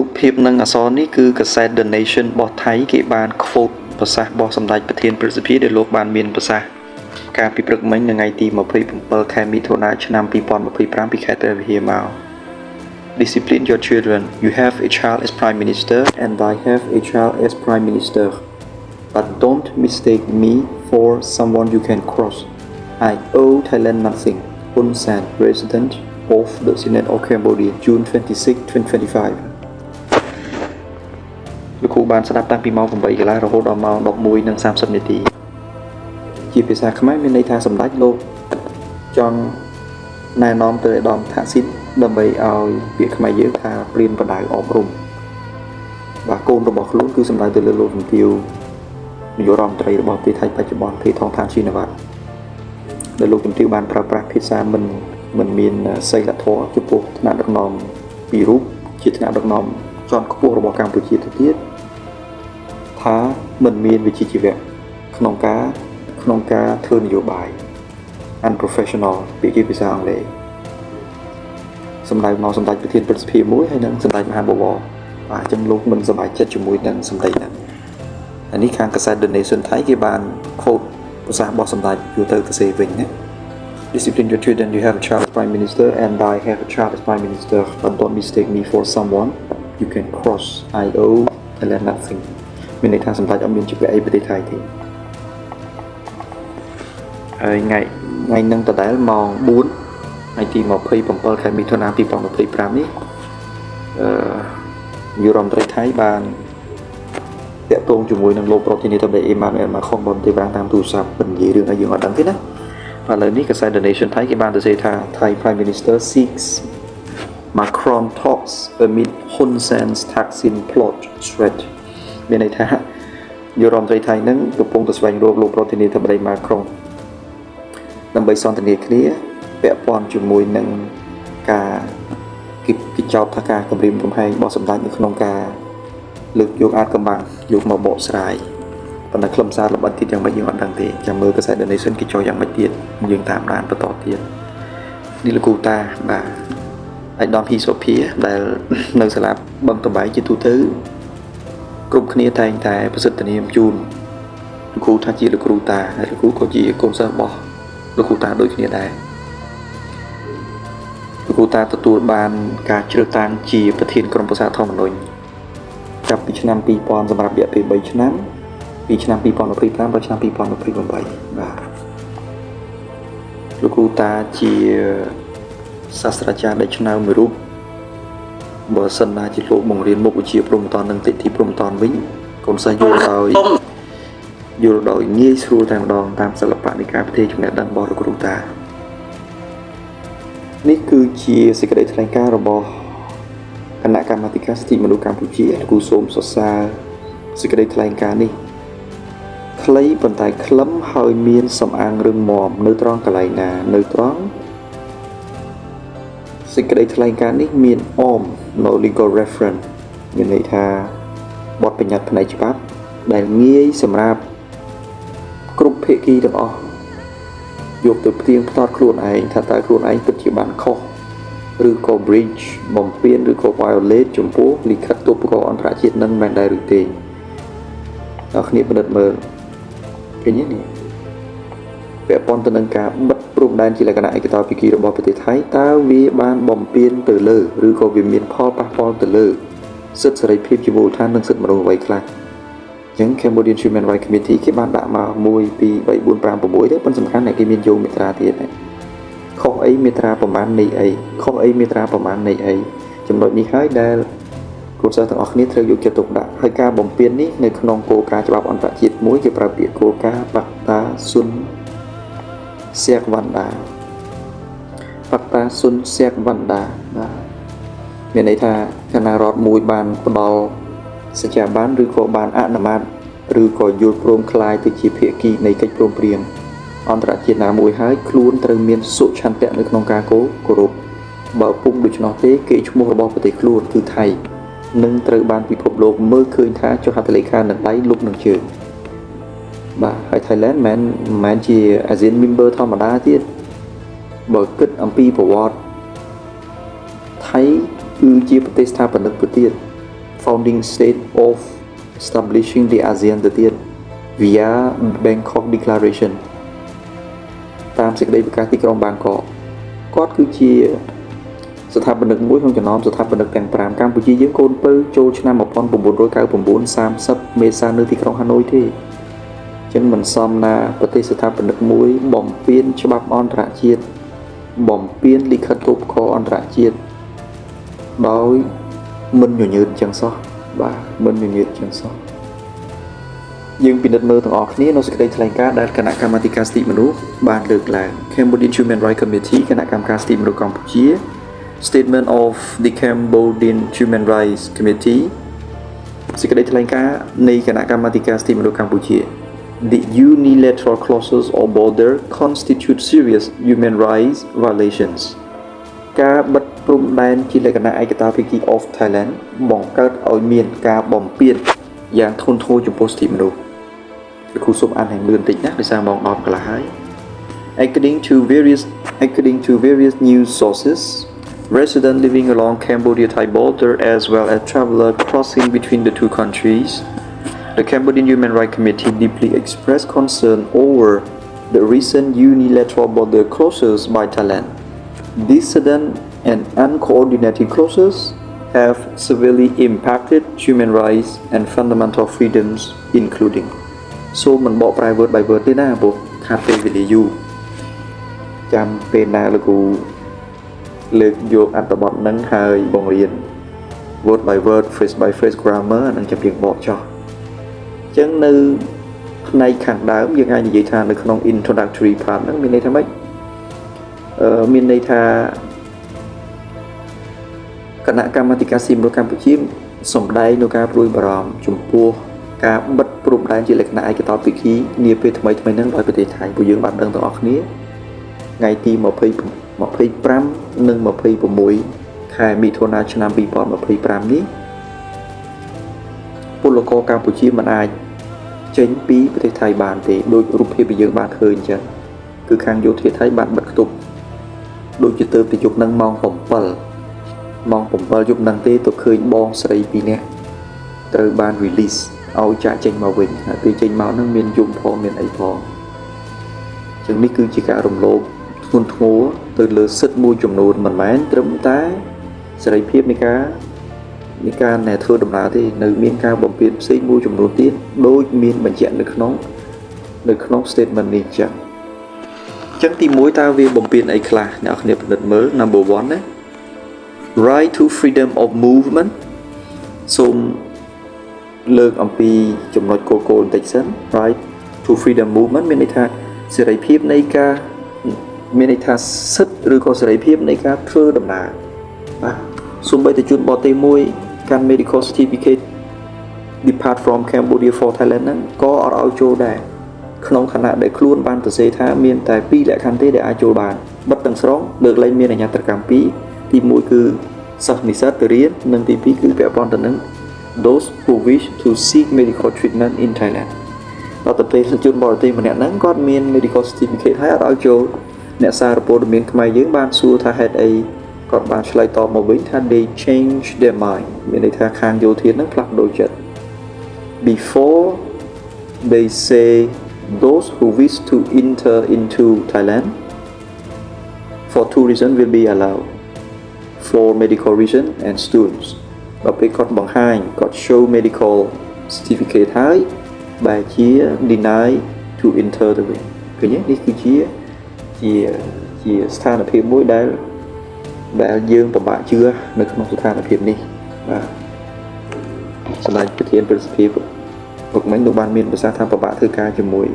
រូបភាពនិងអក្សរនេះគឺកាសែត The Nation របស់ថៃគេបាន quote ប្រសាសន៍របស់សម្ដេចប្រធានព្រឹទ្ធសភាដែលលោកបានមានប្រសាសន៍កាលពីព្រឹកមិញនៅថ្ងៃទី27ខែមិថុនាឆ្នាំ2025ពីខេត្តព្រះវិហារមក Discipline your children. You have a child as prime minister and I have a child as prime minister. But don't mistake me for someone you can cross. I owe Thailand nothing. Hun Sen, President of the Senate of Cambodia, June 26, 2025. លោកគ្រូបានស្ដាប់តាំងពីម៉ោង 8 កន្លះរហូតដល់ម៉ោង 11:30 នាទីជាភាសាខ្មែរមានន័យថាសម្ដេចលោកចង់ណែនាំទៅឧត្តមថាស៊ីនដើម្បីឲ្យពាក្យខ្មែរយើងថាព្រានបដៅអប់រំបាទកូនរបស់ខ្លួនគឺសម្ដៅទៅលើលោកជំទាវនាយករដ្ឋមន្ត្រីរបស់ប្រទេសថៃបច្ចុប្បន្នភេទថងឋានឈីនវ៉ាត់ដែលលោកជំទាវបានប្រើប្រាស់ភាសាមិនមានសីលធម៌ចំពោះថ្នាក់ដឹកនាំពីររូបជាថ្នាក់ដឹកនាំជាន់ខ្ពស់របស់កម្ពុជាទៅទៀតថាមិនមានវិជ្ជាជីវៈក្នុងការធ្វើនយោបាយ unprofessional ពាក្យជាភាសាអង់គ្លេសសម្ដៅមកសម្ដេចប្រធានព្រឹទ្ធសភាមួយហើយនិងសម្ដេចមហាបវរបាទអញ្ចឹងលោកមិនសប្បាយចិត្តជាមួយនឹងសម្ដីហ្នឹងហើយនេះខាងកាសែត The Nation ថៃគេបាន quote ប្រសាសន៍របស់សម្ដេចយកទៅសរសេរវិញណា Discipline your children. You have a child as prime minister and I have a child as prime minister. But don't mistake me for someone you can cross. I owe Thailand nothing. មានន័យថាសម្ដេចអត់មានជាអីប្រទេសថៃទេហើយថ្ងៃហ្នឹងដដែលម៉ោង 4 ថ្ងៃទី27ខែមិថុនា2025នេះនាយករដ្ឋមន្ត្រីថៃបានតាក់ទងជាមួយនឹងលោកប្រធានាធិបតីអេម៉ានូអែលម៉ាខុងបានទៅប្រាំងតាមទូរស័ព្ទនិយាយរឿងឲ្យយើងអត់ដឹងទេណាឥឡូវនេះកាសែត The Nation ថៃគេបានទៅសេថា Thai Prime Minister seeks Macron talks amid Hun Sen's Thaksin plot threat មានន័យថានាយករដ្ឋមន្ត្រីថៃហ្នឹងកំពុងតែស្វែងរកលោកប្រធានាធិបតី Macron ដើម្បីសន្ទនាគ្នាពាក់ព័ន្ធជាមួយនឹងការគេចោទថាការគម្រាមកំហែងរបស់សម្ដេចនៅក្នុងការលើកយកអាចកំបាំងយកមកបកស្រាយប៉ុន្តែខ្លឹមសារល្បិចទៀតយ៉ាងម៉េចយើងអត់ដឹងទេចាំមើលកាសែត The Nation គេចោទយ៉ាងម៉េចទៀតយើងតាមដានបន្តទៀតនេះលោកគ្រូតាបាទឯកឧត្តមហ៊ីសូភាដែលនៅសាលាបឹងតបែកជាទូទៅគ្រប់គ្នាតែងតែប្រសិទ្ធនាមជូនលោកគ្រូថាជាលោកគ្រូតាហើយលោកគ្រូក៏ជាកូនសិស្សរបស់លោកគ្រូតាដូចគ្នាដែរលោកគ្រូតាទទួលបានការជ្រើសតាំងជាប្រធានក្រុមប្រឹក្សាធម្មនុញ្ញចាប់ពីឆ្នាំ2000សម្រាប់រយៈពេល3ឆ្នាំពីឆ្នាំ2025ដល់ឆ្នាំ2028បាទលោកគ្រូតាជាសាស្ត្រាចារ្យដែលឆ្នើមមួយរូបបើសិនណាជាលោកបង្រៀនមុខវិជ្ជាព្រហ្មទណ្ឌនិងទិដ្ឋិព្រហ្មទណ្ឌវិញកូនសិស្សយល់ដោយងាយស្រួលតែម្ដងតាមសិល្បៈនៃការផ្ទេរចំណេះដឹងរបស់លោកគ្រូតានេះគឺជាសេចក្តីថ្លែងការណ៍របស់គណៈកម្មាធិការសិទ្ធិមនុស្សកម្ពុជាលោកគ្រូសូមសរសើរសេចក្តីថ្លែងការណ៍នេះខ្លីប៉ុន្តែខ្លឹមហើយមានសំអាងរឹងមាំនៅត្រង់កន្លែងណានៅត្រង់សេចក្តីថ្លែងការណ៍នេះមានno legal reference មានន័យថាបទបញ្ញត្តិផ្នែកច្បាប់ដែលងាយសម្រាប់គ្រប់ភាគីទាំងអស់យកទៅផ្ទៀងផ្ទាត់ខ្លួនឯងថាតើខ្លួនឯងពិតជាបានខុសឬក៏ breach បំពានឬក៏ violate ចំពោះលិខិតទប់ទល់អន្តរជាតិនឹងមែនដែរឬទេដល់គ្នាពិនិត្យមើលឃើញទេនេះពាក់ព័ន្ធទៅនឹងការបិទព្រំដែនជាលក្ខណៈឯកតោភាគីរបស់ប្រទេសថៃតើវាបានបំពានទៅលើឬក៏វាមានផលប៉ះពាល់ទៅលើសិទ្ធិសេរីភាពជាមូលដ្ឋាននិងសិទ្ធិមនុស្សអ្វីខ្លះអញ្ចឹង Cambodian Human Rights Committee គេបានដាក់មក1 2 3 4 5 6ទេប៉ុន្តែសំខាន់តែគេមានយកមាត្រាទៀតដែរខុសអីមាត្រាប្រមាណនៃអីខុសអីមាត្រាប្រមាណនៃអីចំណុចនេះហើយដែលគូសិស្សទាំងអស់គ្នាត្រូវយកចិត្តទុកដាក់ហើយការបំពាននេះនៅក្នុងគោលការណ៍ច្បាប់អន្តរជាតិមួយគេប្រើពាក្យគោលការណ៍ Pakta Sun Siakwanda Pakta Sun Siakwanda មានន័យថាគណៈរដ្ឋមួយបានផ្ដល់សច្ចាប័នឬក៏បានអនុម័តឬក៏យល់ព្រមคล้ายទៅជាភាគីនៃកិច្ចព្រមព្រៀងអន្តរជាតិណាមួយហើយខ្លួនត្រូវមានសុឆន្ទៈនៅក្នុងការគោរពបើពុំដូច្នោះទេគេឈ្មោះរបស់ប្រទេសខ្លួនគឺថៃនឹងត្រូវបានពិភពលោកមើលឃើញថាចុះហត្ថលេខានឹងដៃលុបនឹងជើងបាទហើយ Thailand មិនមែនជា ASEAN member ធម្មតាទៀតបើគិតអំពីប្រវត្តិថៃគឺជាប្រទេសស្ថាបនិកទៅទៀត founding state of establishing the ASEAN ទៅទៀត via Bangkok Declaration តាមសេចក្តីប្រកាសទីក្រុងបាងកកគាត់គឺជាស្ថាបនិកមួយក្នុងចំណោមស្ថាបនិកទាំង5កម្ពុជាយើងកូនពៅចូលឆ្នាំ1999 30មេសានៅទីក្រុងហាណូយទេអញ្ចឹងមិនសមណាប្រទេសស្ថាបនិកមួយបំពេញច្បាប់អន្តរជាតិបំពេញលិខិតទូបខអន្តរជាតិដោយមិនញញើតចឹងសោះបាទមិនញញើតចឹងសោះយើងពិនិត្យមើលទាំងអស់គ្នានៅសេចក្តីថ្លែងការណ៍ដែលគណៈកម្មាធិការសិទ្ធិមនុស្សបានលើកឡើង Cambodian Human Rights Committee គណៈកម្មការសិទ្ធិមនុស្សកម្ពុជា Statement of the Cambodian Human Rights Committee សេចក្តីថ្លែងការណ៍នៃគណៈកម្មាធិការសិទ្ធិមនុស្សកម្ពុជា The unilateral clauses or border constitute serious human rights violations ការបិទព្រំដែនជាលក្ខណៈឯកតាភាគី of Thailand បង្កើតឲ្យមានការបំពានយ៉ាងធ្ងន់ធ្ងរចំពោះសិទ្ធិមនុស្សលោកគ្រូសូមអានឲ្យលឿនតិចណាដោយសារម៉ោង10កន្លះហើយ According to various news sources residents living along Cambodia-Thai border as well as travelers crossing between the two countries the Cambodian Human Rights Committee deeply expressed concern over the recent unilateral border closures by Thailand. These sudden and uncoordinated closures have severely impacted human rights and fundamental freedoms including សូមមិនបកប្រែ word by word ទេណាព្រោះខាត់ពេលវេលាយូរចាំពេលណាលោកគ្រូលើកយកអត្ថបទហ្នឹងហើយបង្រៀន word by word phrase by phrase grammar នឹងចាំរៀងបកចោះអញ្ចឹងនៅផ្នែកខាងដើមយើងអាចនិយាយថានៅក្នុង introductory part ហ្នឹងមានន័យថាម៉េចមានន័យថាគណៈកម្មាធិការសិទ្ធិមនុស្សកម្ពុជាសម្ដែងនៅការព្រួយបារម្ភចំពោះការបិទព្រំដែនជាលក្ខណៈឯកតោភាគីនាពេលថ្មីៗហ្នឹងដោយប្រទេសថៃពួកយើងបានដឹងទាំងអស់គ្នាថ្ងៃទី25និង26ខែមិថុនាឆ្នាំ2025នេះពលករកម្ពុជាមិនអាចចេញពីប្រទេសថៃបានទេដោយរូបភាពដែលយើងបានឃើញអញ្ចឹងគឺខាងយោធាថៃបានបិទគប់ដូចជាទៅយប់ហ្នឹងម៉ោង7យប់ហ្នឹងទេទៅឃើញបងស្រី2នាក់ត្រូវបាន release ឲ្យចាក់ចេញមកវិញហើយពេលចេញមកហ្នឹងមានយំផងមានអីផងអញ្ចឹងនេះគឺជាការរំលោភធ្ងន់ធ្ងរទៅលើសិទ្ធិមួយចំនួនមិនមែនត្រឹមតែសេរីភាពនៃការណែធ្វើដំណើរទេនៅមានការបំពានផ្សេងមួយចំនួនទៀតដូចមានបញ្ជាក់នៅក្នុង statement នេះចឹងទី1តើវាបំពានអីខ្លះអ្នកនរគ្នាពិនិត្យមើល number 1 ណា right to freedom of movement សូមលើកអំពីចំណុចគោលបន្តិចសិន right to freedom movement មានន័យថាសេរីភាពនៃការមានន័យថាសិទ្ធិឬក៏សេរីភាពនៃការធ្វើដំណើរបាទសូម្បីតែជនបរទេសមួយកាន់ medical certificate depart from Cambodia for Thailand ហ្នឹងក៏អត់ឲ្យចូលដែរក្នុងខណៈដែលខ្លួនបានទៅសេថាមានតែ2លក្ខខណ្ឌទេដែលអាចចូលបានបិទទាំងស្រុងលើកលែងមានអាជ្ញាត្រកម្ម2ទី1គឺសិស្សនិស្សិតទៅរៀននិងទី2គឺពាក់ព័ន្ធទៅនឹង those who wish to seek medical treatment in Thailand ដល់ទៅពេលជនបរទេសម្នាក់ហ្នឹងគាត់មាន medical certificate ហើយអត់ឲ្យចូលអ្នកសារព័ត៌មានខ្មែរយើងបានសួរថាហេតុអីគាត់បានឆ្លើយតបមកវិញថា they change their mind មានន័យថាខាងយោធាហ្នឹងផ្លាស់ប្ដូរចិត្ត before they say those who wish to enter into Thailand for tourism will be allowed for medical reason and students ដល់ពេលគាត់បង្ហាញគាត់ show medical certificate ហើយបែរជា deny to enter ទៅវិញឃើញទេនេះគឺជាស្ថានភាពមួយដែលយើងពិបាកជឿនៅក្នុងស្ថានភាពនេះបាទសម្ដេចប្រធានប្រសិទ្ធភាពពុកមិញលោកបានមានប្រសាសន៍ថាពិបាកធ្វើការជាមួយ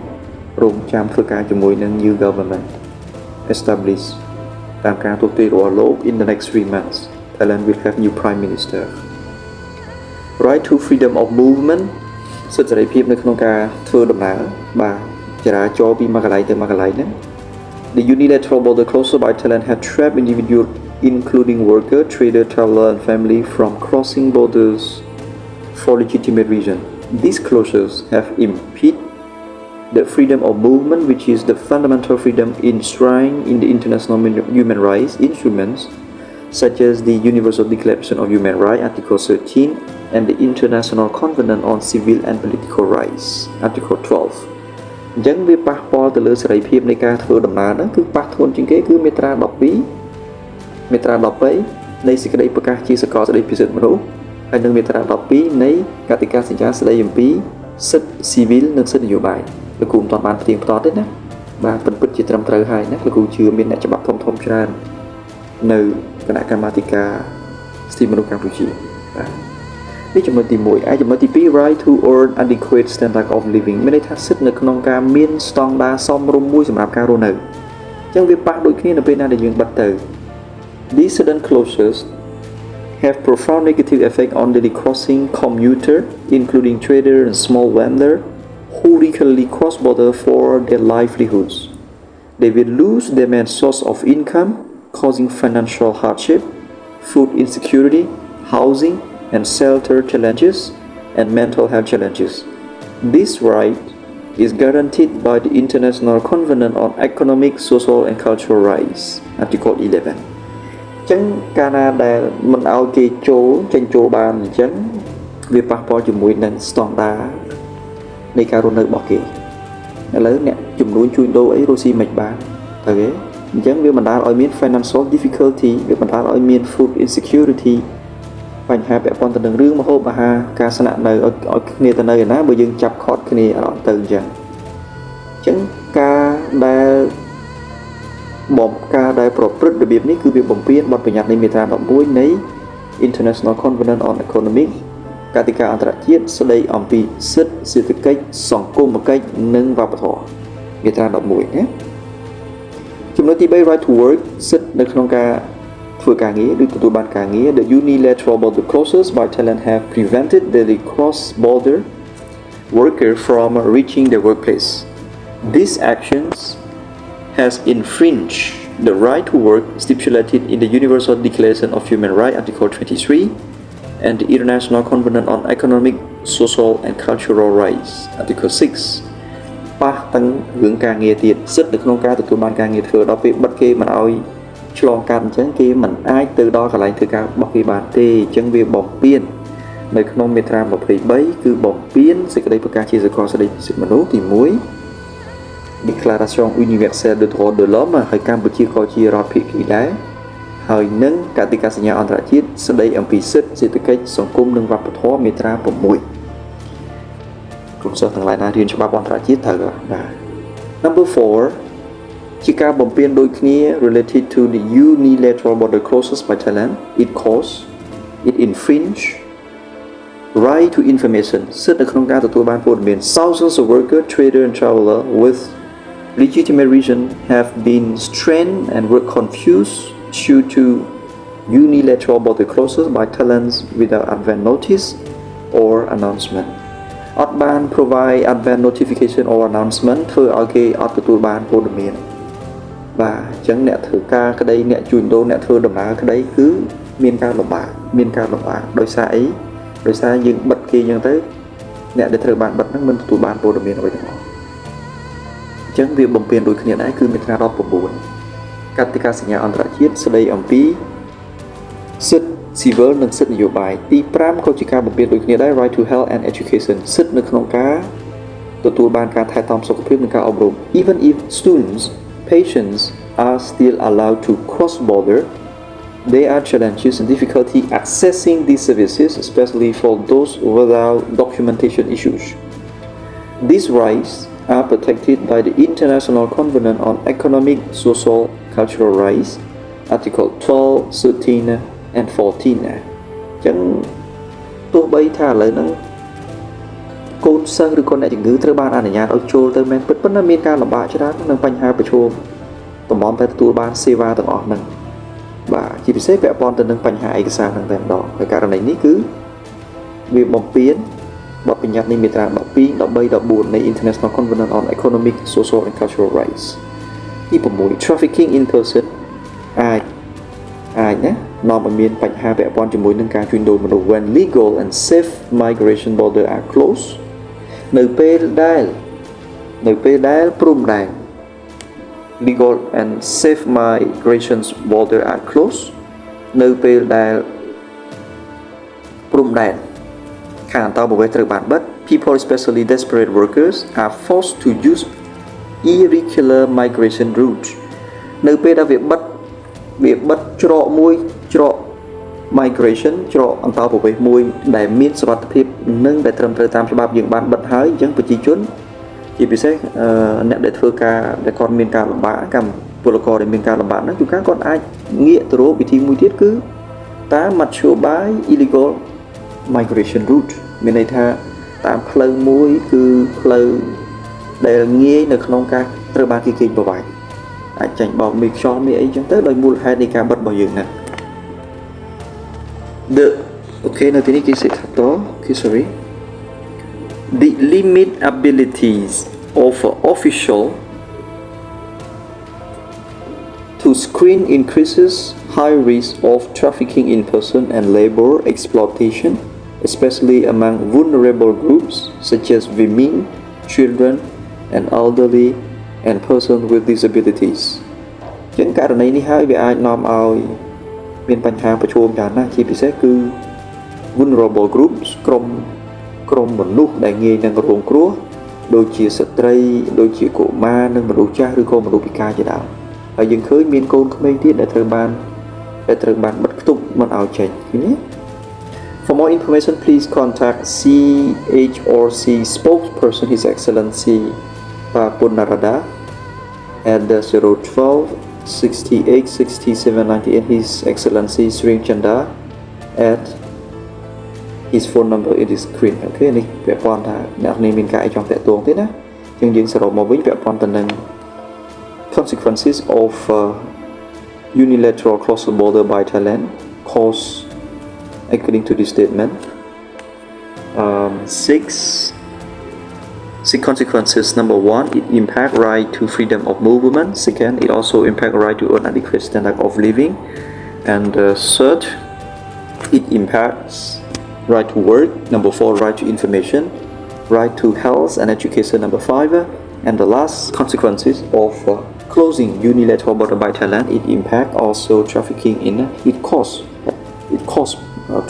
រងចាំធ្វើការជាមួយនឹង new government establish តាមការទូទាយរបស់លោក in the next 3 months Thailand will have new prime minister right to freedom of movement សិទ្ធិសេរីភាពនៅក្នុងការធ្វើដំណើរបាទចរាចរណ៍ពីមួយកន្លែងទៅមួយកន្លែងហ្នឹង The unilateral border closure by Thailand had trapped individuals including worker, trader, traveler and family from crossing borders for legitimate reason. These closures have impeded the freedom of movement, which is the fundamental freedom enshrined in the international human rights instruments such as the Universal Declaration of Human Rights, Article 13 and the International Covenant on Civil and Political Rights Article 12 អញ្ចឹងវាប៉ះពាល់ទៅលើសេរីភាពនៃការធ្វើដំណើរហ្នឹងគឺប៉ះធ្ងន់ជាងគេគឺមាត្រា12មាត្រា13នៃសេចក្តីប្រកាសជាសកលស្តីពីសិទ្ធិមនុស្សហើយនិងមាត្រា12នៃកតិកាសញ្ញាស្តីអំពីសិទ្ធិស៊ីវិលនិងសិទ្ធិនយោបាយលោកគ្រូមិនទាន់បានផ្ទៀងផ្ទាត់ទេណាបាទពិតជាត្រឹមត្រូវហើយណាលោកគ្រូជឿមានអ្នកច្បាប់ធំច្រើននៅគណៈកម្មាធិការសិទ្ធិមនុស្សកម្ពុជាបាទនេះចំណុចទី1ហើយចំណុចទី2 right to earn adequate standard of living មានន័យថាសិទ្ធិនៅក្នុងការមានស្តង់ដារសមរម្យមួយសម្រាប់ការរស់នៅអញ្ចឹងវាប៉ះដូចគ្នានៅពេលណាដែលយើងបិទទៅ These sudden closures have profound negative effect on daily crossing commuter including trader and small vendor who regularly cross border for their livelihoods. They will lose their main source of income, causing financial hardship, food insecurity, housing and shelter challenges, and mental health challenges. This right is guaranteed by the International Covenant on Economic, Social and Cultural Rights, Article 11. ចឹងកាលណាដែលមិនឲ្យគេចូលចេញចូលបានអញ្ចឹងវាប៉ះពាល់ជាមួយនឹងស្តង់ដារនៃការរស់នៅរបស់គេឥឡូវអ្នកចំនួនជួញដូរអីរុស្ស៊ីមិនបានទៅទេអញ្ចឹងវាបណ្ដាលឲ្យមាន financial difficulty វាបណ្ដាលឲ្យមាន food insecurity បញ្ហាពាក់ព័ន្ធទៅនឹងរឿងម្ហូបអាហារការស្នាក់នៅឲ្យគ្នាទៅនៅឯណាបើយើងចាប់ខត់គ្នាអត់ទៅអញ្ចឹងការដែលប្រព្រឹត្តរបៀបនេះគឺវាបំពានបទបញ្ញត្តិនៃមាត្រា11នៃ International Covenant on Economic កតិកាអន្តរជាតិស្តីអំពីសិទ្ធិសេដ្ឋកិច្ចសង្គមគិច្ចនិងវប្បធម៌មាត្រា11ណាចំណុចទី3 right to work សិទ្ធិនៅក្នុងការធ្វើការងារឬទទួលបានការងារ The unilateral border closures by Thailand have prevented the cross-border worker from reaching their workplace. These actions has infringed the right to work stipulated in the Universal Declaration of Human Rights Article 23 and the International Covenant on Economic, Social and Cultural Rights Article 6 ប៉ះទាំងរឿងការងារទៀតសិទ្ធិនៅក្នុងការទទួលបានការងារធ្វើដល់ពេលបិទគេមិនឲ្យឆ្លងកាត់អញ្ចឹងគេមិនអាចទៅដល់កន្លែងធ្វើការរបស់គេបានទេអញ្ចឹងវាបំពាននៅក្នុងមាត្រា23គឺបំពានសេចក្តីប្រកាសជាសកលស្តីពីសិទ្ធិមនុស្សទី1 Déclaration Universelle des Droits de l'Homme ហើយកម្ពុជាក៏ជារដ្ឋភាគីដែរហើយនឹងកតិកាសញ្ញាអន្តរជាតិស្តីអំពីសិទ្ធិសេដ្ឋកិច្ចសង្គមនិងវប្បធម៌មាត្រា6ក្រុមសិស្សទាំងឡាយណារៀនច្បាប់អន្តរជាតិត្រូវបាទ Number 4 ជាការបំពានដូចគ្នា related to the unilateral border closures by Thailand it infringe right to information សិទ្ធិនៅក្នុងការទទួលបានព័ត៌មាន thousands of workers, traders and travelers with legitimate reason have been strained and were confused due to unilateral border closures by Thailand without advance notice or announcement អត់បាន provide advance notification or announcement ធ្វើឲ្យគេអត់ទទួលបានព័ត៌មានបាទអញ្ចឹងអ្នកធ្វើការក្តីអ្នកជួញដូរអ្នកធ្វើដំណើរក្តីគឺមានការលំបាកដោយសារអីដោយសារយើងបិទគេអញ្ចឹងទៅអ្នកដែលត្រូវបានបិទហ្នឹងមិនទទួលបានព័ត៌មានអ្វីទាំងអស់អញ្ចឹងវាបំពានដូចគ្នាដែរគឺមាត្រា19កតិកាសញ្ញាអន្តរជាតិស្តីអំពីសិទ្ធិស៊ីវិលនិងសិទ្ធិនយោបាយទី5ក៏ជាការបំពានដូចគ្នាដែរ right to health and education សិទ្ធិនៅក្នុងការទទួលបានការថែទាំសុខភាពនិងការអប់រំ even if students patients are still allowed to cross border there are challenges and difficulty accessing these services especially for those without documentation issues these rights are protected by the International Covenant on Economic, Social, Cultural Rights Article 12, 13 and 14 ចឹងទោះបីថាឥឡូវហ្នឹងកូនសិស្សឬក៏អ្នកជំងឺត្រូវបានអនុញ្ញាតឲ្យចូលទៅមែនប៉ុន្តែមានការលំបាកច្រើននិងបញ្ហាប្រឈមតំបន់តែទទួលបានសេវាទាំងអស់ហ្នឹងបាទជាពិសេសពាក់ព័ន្ធទៅនឹងបញ្ហាឯកសារហ្នឹងតែម្ដងហើយករណីនេះគឺវាបំពានបទបញ្ញត្តិនៃមាត្រា12 13 14នៃ International Covenant on Economic, Social and Cultural Rights ទី6 Trafficking in person អាចណានាំឲ្យមានបញ្ហាពាក់ព័ន្ធជាមួយនឹងការជួញដូរមនុស្ស when legal and safe migration border are closed នៅពេលដែលព្រំដែន legal and safe migrations border are closed នៅពេលដែលព្រំដែន ខាងតបវេត្រូវបានបិទ people especially desperate workers are forced to use irregular migration routes នៅពេលដែលវាបិទច្រកមួយច្រក migration ច្រកអន្តរប្រវេសន៍មួយដែលមានសុវត្ថិភាពនិងដែលត្រឹមត្រូវតាមច្បាប់យើងបានបិទហើយអញ្ចឹងប្រជាជនជាពិសេសអ្នកដែលធ្វើការដែលគាត់មានការលំបាកកម្មពលករដែលមានការលំបាកហ្នឹងជួនកាលគាត់អាចងាកទៅរកវិធីមួយទៀតគឺតាមមធ្យោបាយ illegal migration route មានន័យថាតាមផ្លូវមួយគឺផ្លូវដែលងាយនៅក្នុងការត្រូវបានគេកេងប្រវ័ញ្ចអាចចាញ់បោកមីខ្យល់មីអីចឹងទៅដោយមូលហេតុនៃការបិទរបស់យើងណានៅទីនេះគេសេថាតthe limit abilities of official to screen increases high risk of trafficking in person and labor exploitation especially among vulnerable groups such as women, children and elderly and persons with disabilities ជាករណីនេះហើយវាអាចនាំឲ្យមានបញ្ហាប្រឈមយ៉ាងណាស់ជាពិសេសគឺ vulnerable groups ក្រុមមនុស្សដែលងាយនឹងរងគ្រោះដូចជាស្ត្រីដូចជាកុមារនិងមនុស្សចាស់ឬក៏មនុស្សពិការជាដើមហើយយើងឃើញមានកូនក្មេងទៀតដែលត្រូវបានបិទគប់មិនឲ្យចេញឃើញទេ For more information please contact CHRC spokesperson His Excellency Papun Narada at the 012 68 67 98 His Excellency Sri Chanda at his phone number in the screen អូខេនេះពាក់ព័ន្ធថាអ្នកនេះមានការអីចង់តាក់ទងទេណាជាងយើងសរុបមកវិញពាក់ព័ន្ធទៅនឹង consequences of unilateral cross border by Thailand cause according to this statement six consequences. Number one, it impact right to freedom of movement. Second, it also impact right to an adequate standard of living. And third, it impacts right to work. Number four, right to information. Right to health and education. Number five, and the last consequences of closing unilateral border by Thailand. It impact also trafficking in it cause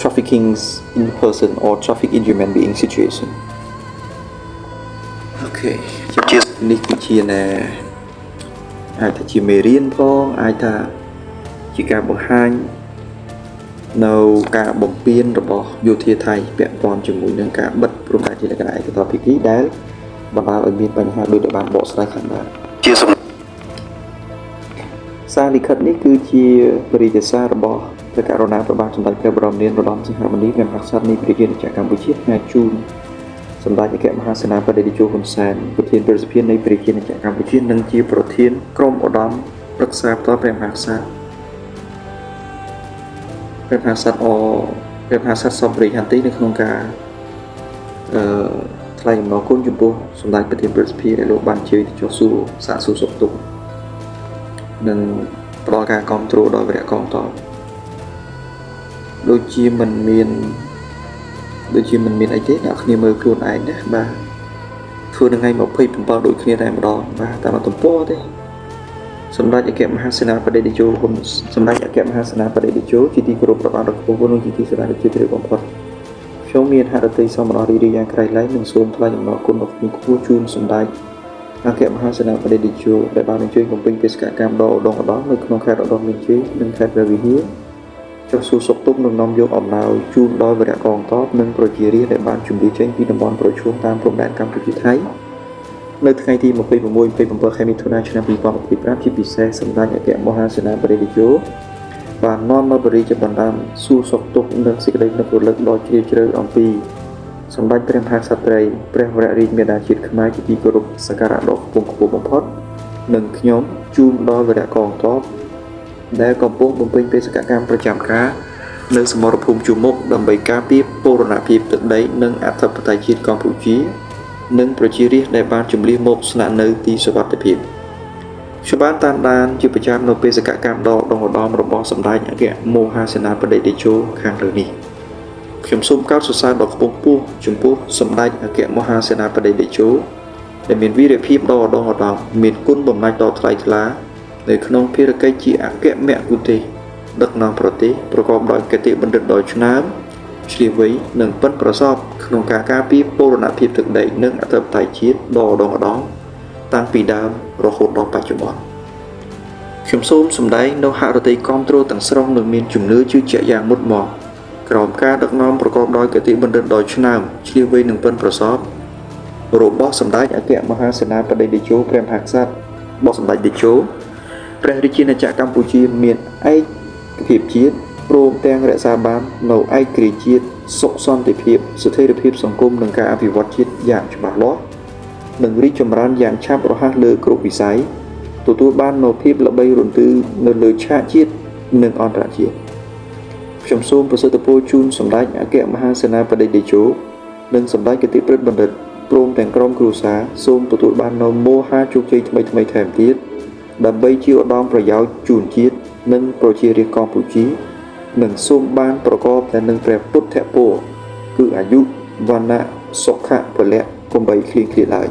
trafficking in person or traffic in human being situation. Okay នេះគឺជាអាចថាជាមេរៀនផងអាចថាជាការបង្ហាញនៅការបំពេញរបស់យោធាថៃពាក់ព័ន្ធជាមួយនឹងការបិទព្រំដែនជាលក្ខណៈឯកតោភាគីដែលបណ្ដាលឲ្យមានបញ្ហាដោយដែលបានបកស្រាយខាងដើមជាសារលិខិតនេះគឺជាបរិយាសាររបស់ព្រះករុណាព្រះបាទសម្ដេចព្រះបរមនាថឧត្តមសង្ហមុនីព្រះមហាក្សត្រនៃប្រជាជាតិកម្ពុជាផ្ញើជូនសម្ដេចអគ្គមហាសេនាបតីតេជោហ៊ុនសែនប្រធានប្រសិទ្ធភាពនៃប្រជាជាតិកម្ពុជានិងជាប្រធានក្រុមឧត្តមប្រឹក្សាផ្ទាល់ព្រះមហាក្សត្រសំប្រិយហន្ទីនៅក្នុងការថ្លែងអំណរគុណចំពោះសម្ដេចប្រធានប្រសិទ្ធភាពដែលលោកបានជួយទៅចុះសួរសាកសួរសុខទុក្ខនិងផ្ដល់ការគាំទ្រដល់វរៈកងទ័ពដូចជាមិនមានអីទេអ្នកគ្នាមើលខ្លួនឯងណាបាទធ្វើនៅថ្ងៃ27ដូចគ្នាតែម្ដងបាទតាមទំព័រទេសម្ដេចអគ្គមហាសេនាបតីតេជោហ៊ុនសម្ដេចអគ្គមហាសេនាបតីតេជោជាទីគោរពរបស់រដ្ឋពលនិងជាទីស្រឡាញ់ជាទីបំផុតខ្ញុំមានហឫទ័យសូមអររីករាយយ៉ាងក្រៃលែងនិងសូមថ្លែងអំណរគុណដល់គូគូជូនសម្ដេចអគ្គមហាសេនាបតីតេជោដែលបានអញ្ជើញបំពេញបេសកកម្មដ៏ឧត្តមឧត្តមនៅក្នុងខេត្តឧត្តរមានជ័យនិងខេត្តព្រះវិហារចុះសួរសុខទុក្ខនិងនាំយកអំណោយជូនដល់វរៈកងទ័ពនិងប្រជារាស្ត្រដែលបានជម្លៀសចេញពីតំបន់ប្រឈមតាមព្រំដែនកម្ពុជាថៃនៅថ្ងៃទី26-27 ខែមិថុនាឆ្នាំ2025ជាពិសេសសម្ដេចអគ្គមហាសេនាបតីតេជោបាននាំមកបរិយាបណ្ដាំសួរសុខទុក្ខនិងសេចក្តីនឹករលឹកដ៏ជ្រាលជ្រៅអំពីសម្ដេចព្រះមហាក្សត្រីព្រះវររាជមាតាជាតិខ្មែរជាទីគោរពសក្ការៈដ៏ខ្ពង់ខ្ពស់បំផុតនិងខ្ញុំជូនដល់វរៈកងទ័ពដែលកំពុងបំពេញបេសកកម្មប្រចាំការនៅសមរភូមិជួរមុខដើម្បីការពារបូរណភាពទឹកដីនិងអធិបតេយ្យជាតិកម្ពុជានិងប្រជារាស្ត្រដែលបានជម្លៀសមកស្នាក់នៅទីសុវត្ថិភាពខ្ញុំបានតាមដានជាប្រចាំនៅបេសកកម្មដ៏ឧត្តមរបស់សម្ដេចអគ្គមហាសេនាបតីតេជោខាងលើនេះខ្ញុំសូមកោតសរសើរដ៏ខ្ពង់ខ្ពស់ចំពោះសម្ដេចអគ្គមហាសេនាបតីតេជោដែលមានវីរភាពដ៏ឧត្តមឧត្តមមានគុណបំណាច់ដ៏ថ្លៃថ្លានៅក្នុងភារកិច្ចជាអគ្គមគ្គុទ្ទេសក៍ដឹកនាំប្រទេសប្រកបដោយគតិបណ្ឌិតដ៏ឆ្នើម ឆ្លៀសវៃនិងប៉ិនប្រសពក្នុងការការពារបូរណភាពទឹកដីនិងអធិបតេយ្យជាតិដ៏ឧត្តុង្គឧត្តមតាំងពីដើមរហូតដល់បច្ចុប្បន្នខ្ញុំសូមសម្ដែងនៅហឫទ័យគាំទ្រទាំងស្រុងនិងមានជំនឿជឿជាក់យ៉ាងមុតមមក្រោមការដឹកនាំប្រកបដោយគតិបណ្ឌិតដ៏ឆ្នើមឆ្លៀសវៃនិងប៉ិនប្រសពរបស់សម្ដេចអគ្គមហាសេនាបតីតេជោព្រះមហាក្សត្ររបស់សម្ដេចតេជោព្រះរាជាណាចក្រកម្ពុជាមានឯកភាពជាតិព្រមទាំងរក្សាបាននូវឯករាជ្យជាតិសុខសន្តិភាពស្ថិរភាពសង្គមនិងការអភិវឌ្ឍជាតិយ៉ាងច្បាស់លាស់និងរីកចម្រើនយ៉ាងឆាប់រហ័សលើគ្រប់វិស័យទទួលបាននូវភាពល្បីរន្ទឺនៅលើឆាកជាតិនិងអន្តរជាតិខ្ញុំសូមប្រសិទ្ធពរជូនសម្ដេចអគ្គមហាសេនាបតីតេជោនិងសម្ដេចគតិប្រិទ្ធបណ្ឌិតព្រមទាំងក្រុមគ្រួសារសូមទទួលបាននូវមោហាជោគជ័យថ្មីៗថែមទៀតដើម្បីជាឧត្តមប្រយោជន៍ជូនជាតិនិងប្រជារាស្ត្រកម្ពុជានិងសូមបានប្រកបតែនឹងព្រះពុទ្ធពរគឺអាយុវណ្ណៈសុខៈពលៈកុំបីឃ្លៀងឃ្លាតឡើយ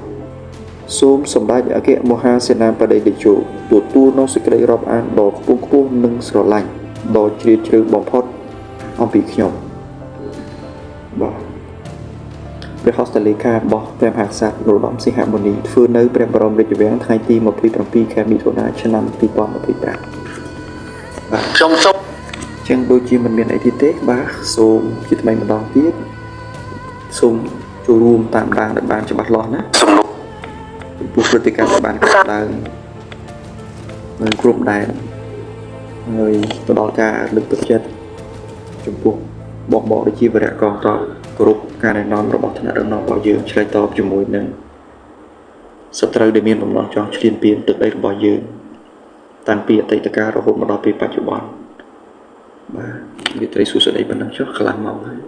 សូមសម្ដេចអគ្គមហាសេនាបតីតេជោទទួលនូវសេចក្តីរាប់អានដ៏ខ្ពង់ខ្ពស់និងស្រឡាញ់ដ៏ជ្រាលជ្រៅបំផុតអំពីខ្ញុំបាទព្រះហស្ថលេខារបស់ព្រះមហាក្សត្រនរោត្តមសីហមុនីធ្វើនៅព្រះបរមរាជវាំងថ្ងៃទី27ខែមិថុនាឆ្នាំ2025បាទខ្ញុំសូមចឹងដូចជាមិនមានអីទៀតទេបាទសូមជាថ្មីម្ដងទៀតសូមចូលរួមតាមដានឲ្យបានច្បាស់លាស់ណាចំពោះព្រឹត្តិការណ៍ដែលបានកើតឡើងនៅគ្រប់ដែនហើយទៅដល់ការលើកទឹកចិត្តចំពោះបងដូចជាវរៈកងទ័ពគ្រប់ការណែនាំរបស់ថ្នាក់ដឹកនាំរបស់យើងឆ្លើយតបជាមួយនឹងសត្រូវដែលមានបំណងចង់ឈ្លានពានទឹកដីរបស់យើងតាំងពីអតីតកាលរហូតមកដល់ពេលបច្ចុប្បន្នបាទនិយាយត្រីសួស្ដីប៉ុណ្ណឹងចុះកន្លះម៉ោងហើយ